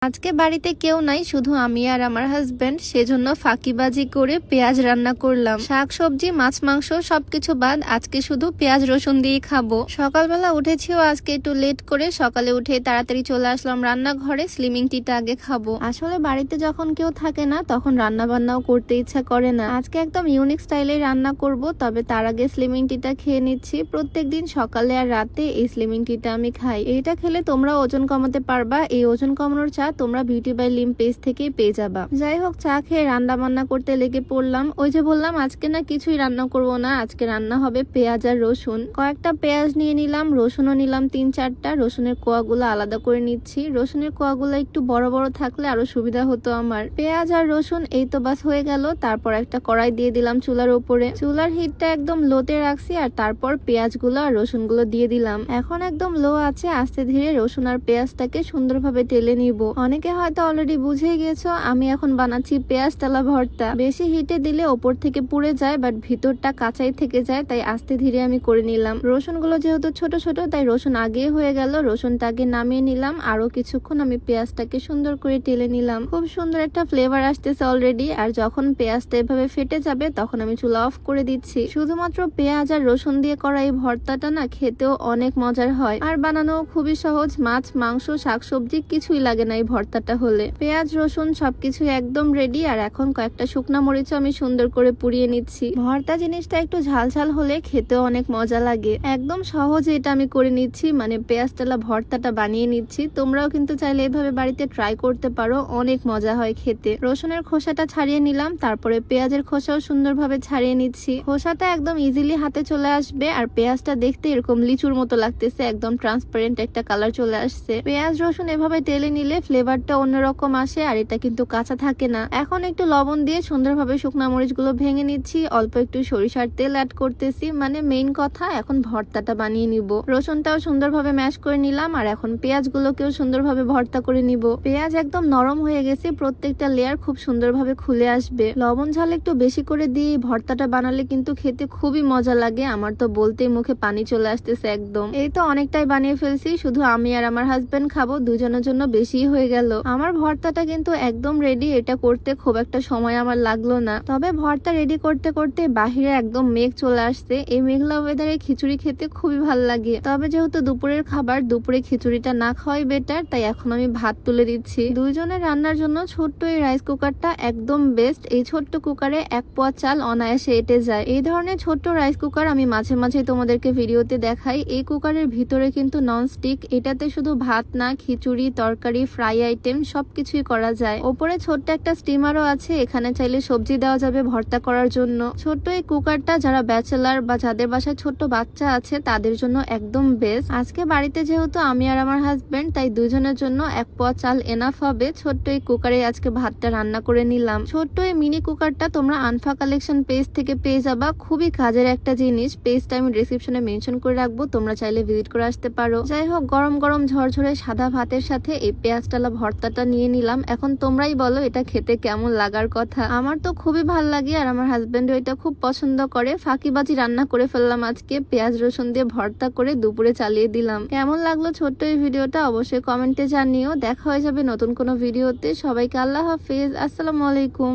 আজকে বাড়িতে কেউ নাই, শুধু আমি আর আমার হাজবেন্ড। সেজন্য ফাঁকিবাজি করে পেঁয়াজ রান্না করলাম। শাক সবজি মাছ মাংস সবকিছু বাদ, আজকে শুধু পেঁয়াজ রসুন দিয়ে খাবো। সকালবেলা উঠেছিও আজকে একটু লেট করে, সকালে উঠে তাড়াতাড়ি চলে আসলাম রান্নাঘরে। স্লিমিং টিটা আগে খাবো। আসলে বাড়িতে যখন কেউ থাকে না তখন রান্না বান্নাও করতে ইচ্ছা করে না। আজকে একদম ইউনিক স্টাইলে রান্না করব, তবে তার আগে স্লিমিং টিটা খেয়ে নিচ্ছি। প্রত্যেকদিন সকালে আর রাতে এই স্লিমিং টিটা আমি খাই। এইটা খেলে তোমরা ওজন কমাতে পারবা। এই ওজন কমানোর চা তোমরা বিউটি বাই লিম পেজ থেকেই পেয়ে যাবা। যাই হোক, চা খেয়ে রান্না বান্না করতে লেগে পড়লাম। ওই যে বললাম আজকে না কিছুই রান্না করব না, আজকে রান্না হবে পেঁয়াজ আর রসুন। কয়েকটা পেঁয়াজ নিয়ে নিলাম, রসুনও নিলাম 3-4টা। রসুনের কোয়াগুলো আলাদা করে নিচ্ছি। রসুনের কোয়াগুলো একটু বড় বড় থাকলে আরো সুবিধা হতো আমার। পেঁয়াজ আর রসুন এই তো বাস হয়ে গেল। তারপর একটা কড়াই দিয়ে দিলাম চুলার উপরে। চুলার হিটটা একদম লোতে রাখছি, আর তারপর পেঁয়াজগুলো আর রসুনগুলো দিয়ে দিলাম। এখন একদম লো আছে, আস্তে ধীরে রসুন আর পেঁয়াজটাকে সুন্দরভাবে টেলে নিব। অনেকে হয়তো অলরেডি বুঝে গেছো আমি এখন বানাচ্ছি পেঁয়াজ তেলা ভর্তা। বেশি হিটে দিলে ওপর থেকে পুড়ে যায়, বাট ভিতরটা কাঁচাই থেকে যায়, তাই আস্তে ধীরে আমি করে নিলাম। রসুনগুলো যেহেতু ছোট ছোট, তাই রসুন আগে হয়ে গেল। রসুনটাকে নামিয়ে নিলাম। আরো কিছুক্ষণ আমি পেঁয়াজটাকে সুন্দর করে টেলে নিলাম। খুব সুন্দর একটা ফ্লেভার আসতেছে অলরেডি। আর যখন পেঁয়াজটা এভাবে ফেটে যাবে তখন আমি চুলা অফ করে দিচ্ছি। শুধুমাত্র পেঁয়াজ আর রসুন দিয়ে করা এই ভর্তাটা না খেতেও অনেক মজার হয়, আর বানানো খুবই সহজ। মাছ মাংস শাকসবজি কিছুই লাগে না এই ভর্তাটা হলে। পেঁয়াজ রসুন সবকিছু একদম রেডি। আর এখন কয়েকটা শুকনা মরিচ আমি সুন্দর করে পুড়িয়ে নিচ্ছি। ভর্তা জিনিসটা একটু ঝাল ঝাল হলে খেতেও অনেক মজা লাগে। একদম সহজে এটা আমি করে নিচ্ছি, মানে পেঁয়াজ তেলা ভর্তাটা বানিয়ে নিচ্ছি। তোমরাও কিন্তু চাইলে এইভাবে বাড়িতে ট্রাই করতে পারো, অনেক মজা হয় খেতে। রসুনের খোসাটা ছাড়িয়ে নিলাম, তারপরে পেঁয়াজের খোসাও সুন্দরভাবে ছাড়িয়ে নিচ্ছি। খোসাটা একদম ইজিলি হাতে চলে আসবে। আর পেঁয়াজটা দেখতে এরকম লিচুর মতো লাগতেছে, একদম ট্রান্সপারেন্ট একটা কালার চলে আসছে। পেঁয়াজ রসুন এভাবে টেলে নিলে ফ্লেভারটা অন্যরকম আসে, আর এটা কিন্তু কাঁচা থাকে না। এখন একটু লবণ দিয়ে সুন্দরভাবে শুকনা মরিচ গুলো ভেঙে নিচ্ছি। অল্প একটু সরিষার তেল অ্যাড করতেছি, মানে মেইন কথা এখন ভর্তাটা বানিয়ে নিব। রসুনটাও সুন্দরভাবে ম্যাশ করে নিলাম, আর এখন পেঁয়াজ গুলোকেও সুন্দরভাবে ভর্তা করে নিব। পেঁয়াজ একদম নরম হয়ে গেছে, প্রত্যেকটা লেয়ার খুব সুন্দরভাবে খুলে আসবে। লবণ ঝাল একটু বেশি করে দিয়ে ভর্তাটা বানালে কিন্তু খেতে খুবই মজা লাগে। আমার তো বলতেই মুখে পানি চলে আসতেছে একদম। এই তো অনেকটাই বানিয়ে ফেলছি, শুধু আমি আর আমার হাজবেন্ড খাবো, দুজনের জন্য বেশি হয়ে গেল। আমার ভর্তাটা কিন্তু একদম রেডি। এটা করতে খুব একটা সময় আমার লাগলো না, তবে ভর্তা রেডি করতে করতে বাহিরে একদম মেঘ চলে আসছে। এই মেঘলা ওয়েদারে খিচুড়ি খেতে খুবই ভালো লাগে। তবে যেহেতু দুপুরের খাবার, দুপুরে খিচুড়িটা না খাওয়াই বেটার, তাই এখন আমি ভাত তুলে দিচ্ছি। দুইজনের রান্নার জন্য ছোট্ট এই রাইস কুকারটা একদম বেস্ট। এই ছোট্ট কুকারে 1 পোয়া চাল অনায়াসে এঁটে যায়। এই ধরনের ছোট্ট রাইস কুকার আমি মাঝে মাঝে তোমাদেরকে ভিডিওতে দেখাই। এই কুকারের ভিতরে কিন্তু নন স্টিক। এটাতে শুধু ভাত না, খিচুড়ি তরকারি ফ্রাই আইটেম সবকিছুই করা যায়। ওপরে ছোট্ট একটা স্টিমারও আছে, এখানে চাইলে সবজি দেওয়া যাবে ভর্তা করার জন্য। ছোট্ট এই কুকারটা যারা ব্যাচেলার বা যাদের বাসায় ছোট্ট বাচ্চা আছে তাদের জন্য একদম বেস্ট। আজকে বাড়িতে যেহেতু আমি আর আমার হাজবেন্ড, তাই দুজনের জন্য 1 পোয়া চাল এনাফ হবে। ছোট্ট এই কুকারে আজকে ভাতটা রান্না করে নিলাম। ছোট্ট এই মিনি কুকারটা তোমরা আনফা কালেকশন পেজ থেকে পেয়ে যাবা। খুবই কাজের একটা জিনিস। পেজটা আমি ডেসক্রিপশনে মেনশন করে রাখবো, তোমরা চাইলে ভিজিট করে আসতে পারো। যাই হোক, গরম গরম ঝরঝরে সাদা ভাতের সাথে এই পেঁয়াজ টালা ভর্তাটা নিয়ে নিলাম। এখন তোমরাই বলো এটা খেতে কেমন লাগার কথা। আমার তো খুবই ভাল লাগে, আর আমার হাজবেন্ডও এটা খুব পছন্দ করে। ফাঁকিবাজি রান্না করে ফেললাম আজকে, পেঁয়াজ রসুন দিয়ে ভর্তা করে দুপুরে চালিয়ে দিলাম। কেমন লাগলো ছোট্ট এই ভিডিওটা অবশ্যই কমেন্টে জানিও। দেখা হয়ে যাবে নতুন কোনো ভিডিওতে। সবাইকে আল্লাহ হাফেজ, আসসালামু আলাইকুম।